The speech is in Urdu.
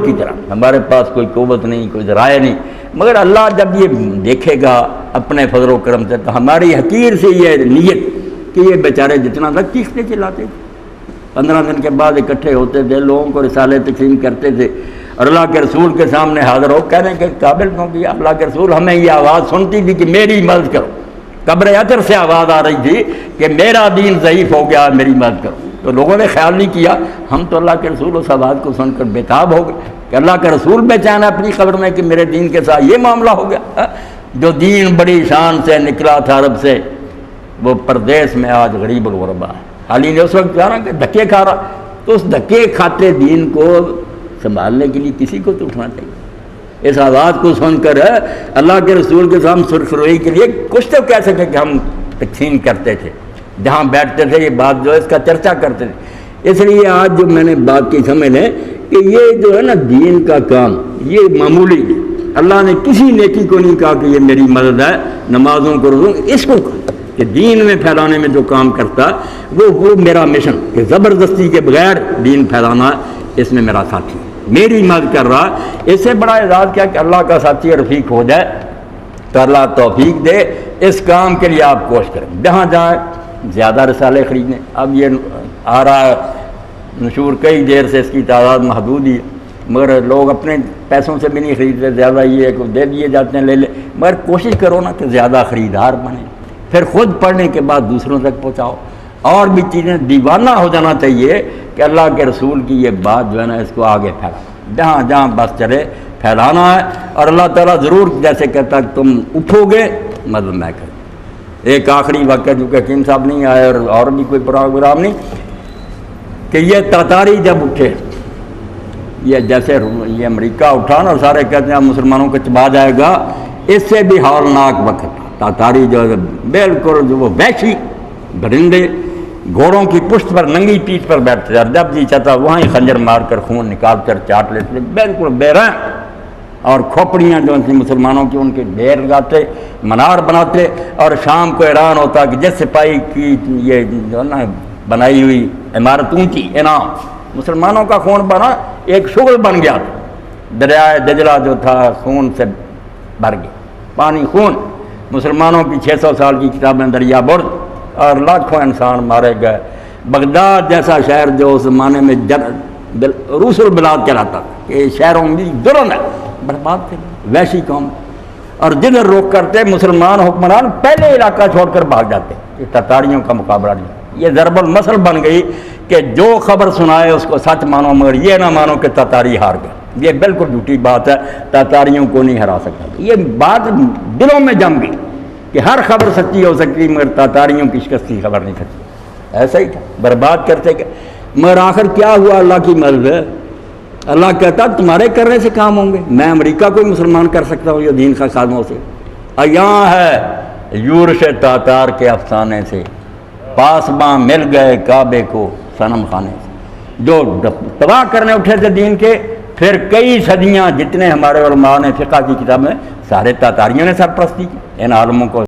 کی طرح ہمارے پاس کوئی قوت نہیں، کوئی ذرائع نہیں، مگر اللہ جب یہ دیکھے گا اپنے فضل و کرم سے تو ہماری حقیر سے یہ نیت کہ یہ بیچارے جتنا تک چیختے چلاتے تھے، 15 دن کے بعد اکٹھے ہوتے تھے، لوگوں کو رسالے تقسیم کرتے تھے اور اللہ کے رسول کے سامنے حاضر ہو کہنے کے قابل کیوں کیا اللہ کے رسول، ہمیں یہ آواز سنتی تھی کہ میری مدد کرو، قبر اثر سے آواز آ رہی تھی کہ میرا دین ضعیف ہو گیا، میری مدد کرو۔ تو لوگوں نے خیال نہیں کیا، ہم تو اللہ کے رسول اس آواز کو سن کر بےتاب ہو گئے کہ اللہ کا رسول بیچین ہے اپنی قبر میں کہ میرے دین کے ساتھ یہ معاملہ ہو گیا۔ جو دین بڑی شان سے نکلا تھا عرب سے، وہ پردیس میں آج غریب الغربا ہے۔ حالی نے اس وقت کہا نا کہ دھکے کھا رہا، تو اس دھکے کھاتے دین کو سنبھالنے کے لیے کسی کو تو اٹھنا چاہیے۔ اس آواز کو سن کر اللہ کے رسول کے سامنے سرخروئی کے لیے کچھ تو کہہ سکے کہ ہم تقسیم کرتے تھے، جہاں بیٹھتے تھے یہ بات جو ہے اس کا چرچا کرتے تھے۔ اس لیے آج جو میں نے بات کی سمجھ لیں کہ یہ جو ہے نا دین کا کام یہ معمولی ہے، اللہ نے کسی نیکی کو نہیں کہا کہ یہ میری مدد ہے، نمازوں کو روزوں، اس کو کہ دین میں پھیلانے میں جو کام کرتا وہ میرا مشن کہ زبردستی کے بغیر دین پھیلانا، اس میں میرا ساتھی میری مدد کر رہا۔ اس سے بڑا اعزاز کیا کہ اللہ کا ساتھی رفیق ہو جائے تو اللہ توفیق دے، اس کام کے لیے آپ کوشش کریں، جہاں جائیں زیادہ رسالے خریدیں۔ اب یہ آ رہا ہے نشور، کئی دیر سے اس کی تعداد محدود ہی ہے، مگر لوگ اپنے پیسوں سے بھی نہیں خریدتے، زیادہ یہ ہے کہ دے دیے جاتے ہیں لے لے، مگر کوشش کرو نا کہ زیادہ خریدار بنیں، پھر خود پڑھنے کے بعد دوسروں تک پہنچاؤ۔ اور بھی چیزیں دیوانہ ہو جانا چاہیے کہ اللہ کے رسول کی یہ بات جو ہے نا اس کو آگے پھیلا، جہاں جہاں بس چلے پھیلانا ہے، اور اللہ تعالیٰ ضرور جیسے کہتا کہ تم اٹھو گے مدد میں کروں۔ ایک آخری واقعہ جو کہ حکیم صاحب نہیں آئے اور بھی کوئی پروگرام نہیں، کہ یہ تاتاری جب اٹھے، یہ جیسے یہ امریکہ اٹھا نا، سارے کہتے ہیں مسلمانوں کو چبا جائے گا، اس سے بھی ہولناک وقت تھا۔ تاتاری جو ہے بالکل جو وہ وحشی درندے گھوڑوں کی پشت پر ننگی پیٹھ پر بیٹھتے تھے، اور جب جی چاہتا وہیں خنجر مار کر خون نکال کر چاٹ لیتے تھے، بالکل بے رحم، اور کھوپڑیاں جو تھیں مسلمانوں کی ان کے ڈھیر لگاتے، منار بناتے، اور شام کو اعلان ہوتا کہ جس سپاہی کی یہ جو نا بنائی ہوئی عمارت اونچی انعام، مسلمانوں کا خون بنا ایک شغل بن گیا تھا، دریائے دجلہ جو تھا خون سے بھر گیا، پانی خون، مسلمانوں کی 600 سال کی کتابیں دریا برد، اور لاکھوں انسان مارے گئے۔ بغداد جیسا شہر جو اس زمانے میں روس البلاد کہلاتا تھا کہ شہروں میں درن ہے، برباد تھے، وحشی قوم، اور جدھر روک کرتے مسلمان حکمران پہلے علاقہ چھوڑ کر بھاگ جاتے، یہ تاتاریوں کا مقابلہ نہیں۔ یہ ضرب المثل بن گئی کہ جو خبر سنائے اس کو سچ مانو، مگر یہ نہ مانو کہ تاتاری ہار گئے۔ یہ بالکل جھوٹی بات ہے، تاتاریوں کو نہیں ہرا سکتا۔ یہ بات دلوں میں جم گئی کہ ہر خبر سچی ہو سکتی، مگر تاتاریوں کی شکست کی خبر نہیں سچی۔ ایسا ہی تھا، برباد کرتے گئے، مگر آخر کیا ہوا؟ اللہ کی مدد ہے۔ اللہ کہتا تمہارے کرنے سے کام ہوں گے، میں امریکہ کو مسلمان کر سکتا ہوں یہ دین کا خادموں سے۔ یہاں ہے یورش تاتار کے افسانے سے، پاسباں مل گئے کعبے کو صنم خانے سے، جو تباہ کرنے اٹھے تھے دین کے، پھر کئی صدیاں جتنے ہمارے علماء نے فقہ کی کتاب میں، سارے تاتاریوں نے سرپرستی کی ان عالموں کو